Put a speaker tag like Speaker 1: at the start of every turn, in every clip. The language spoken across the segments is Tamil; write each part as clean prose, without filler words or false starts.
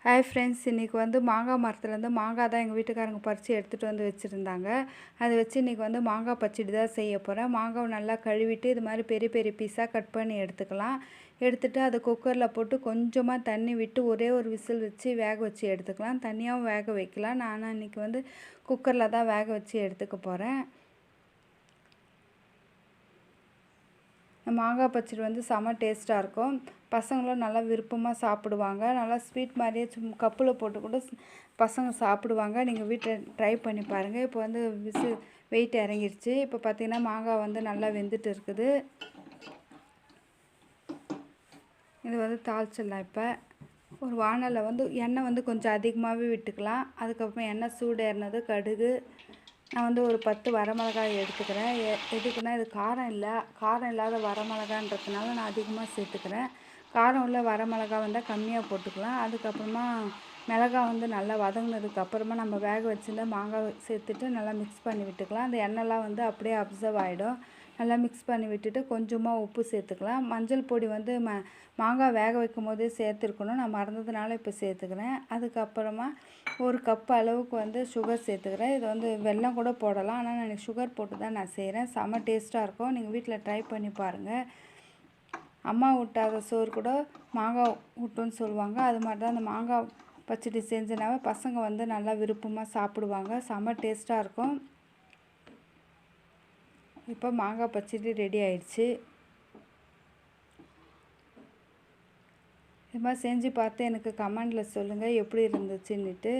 Speaker 1: ஹாய் ஃப்ரெண்ட்ஸ், இன்றைக்கி வந்து மாங்காய் மரத்துலேருந்து மாங்காய் தான் எங்கள் வீட்டுக்காரங்க பறித்து எடுத்துகிட்டு வந்து வச்சுருந்தாங்க. அதை வச்சு இன்றைக்கி வந்து மாங்காய் பச்சடி தான் செய்ய போகிறேன். மாங்காவை நல்லா கழுவிட்டு இது மாதிரி பெரிய பெரிய பீஸாக கட் பண்ணி எடுத்துக்கலாம். எடுத்துகிட்டு அதை குக்கரில் போட்டு கொஞ்சமாக தண்ணி விட்டு ஒரே ஒரு விசில் வச்சு வேக வச்சு எடுத்துக்கலாம். தனியாகவும் வேக வைக்கலாம். நான் இன்றைக்கி வந்து குக்கரில் தான் வேக வச்சு எடுத்துக்க போகிறேன். மாங்காய் பச்சடி வந்து செம்ம டேஸ்ட்டாக இருக்கும். பசங்களும் நல்லா விருப்பமாக சாப்பிடுவாங்க. நல்லா ஸ்வீட் மாதிரியே கப்பில் போட்டு கூட பசங்க சாப்பிடுவாங்க. நீங்கள் வீட்டில் ட்ரை பண்ணி பாருங்கள். இப்போ வந்து வெயிட் இறங்கிடுச்சு. இப்போ பார்த்திங்கன்னா மாங்காய் வந்து நல்லா வெந்துட்டு இருக்குது. இது வந்து தாளிச்சிடலாம். இப்போ ஒரு வானலில் வந்து எண்ணெய் வந்து கொஞ்சம் அதிகமாகவே விட்டுக்கலாம். அதுக்கப்புறம் எண்ணெய் சூடு ஏறினது கடுகு, நான் வந்து ஒரு 10 வரமிளகாய் எடுத்துக்கிறேன். எதுக்குன்னா இது காரம் இல்லாத வரமிளகான்றதுனால நான் அதிகமாக சேர்த்துக்கிறேன். காரம் உள்ள வரமிளகாய் வந்தால் கம்மியாக போட்டுக்கலாம். அதுக்கப்புறமா மிளகாய் வந்து நல்லா வதங்கினதுக்கப்புறமா நம்ம வேக வச்சுருந்த மாங்காய் சேர்த்துட்டு நல்லா மிக்ஸ் பண்ணி விட்டுக்கலாம். அந்த எண்ணெய்லாம் வந்து அப்படியே அப்சர்வ் ஆகிடும். நல்லா மிக்ஸ் பண்ணி விட்டுட்டு கொஞ்சமாக உப்பு சேர்த்துக்கலாம். மஞ்சள் பொடி வந்து மாங்காய் வேக வைக்கும் போதே சேர்த்துருக்கணும். நான் மறந்ததுனால இப்போ சேர்த்துக்கிறேன். அதுக்கப்புறமா ஒரு கப் அளவுக்கு வந்து சுகர் சேர்த்துக்கிறேன். இது வந்து வெல்லம் கூட போடலாம். ஆனால் நான் சுகர் போட்டு தான் நான் செய்கிறேன். செம்ம டேஸ்ட்டாக இருக்கும். நீங்கள் வீட்டில் ட்ரை பண்ணி பாருங்கள். அம்மா ஊட்டாத சோறு கூட மாங்காய் ஊட்டுன்னு சொல்லுவாங்க. அது மாதிரி தான் அந்த மாங்காய் பச்சடி செஞ்சனாவே பசங்க வந்து நல்லா விருப்பமாக சாப்பிடுவாங்க. செம்ம டேஸ்ட்டாக இருக்கும். இப்போ மாங்காய் பச்சடி ரெடி ஆயிடுச்சு. இது மாதிரி செஞ்சு பார்த்து எனக்கு கமெண்டில் சொல்லுங்கள் எப்படி இருந்துச்சுன்னுட்டு.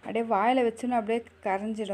Speaker 1: அப்படியே வாயில் வச்சுன்னு அப்படியே கரைஞ்சிடும்.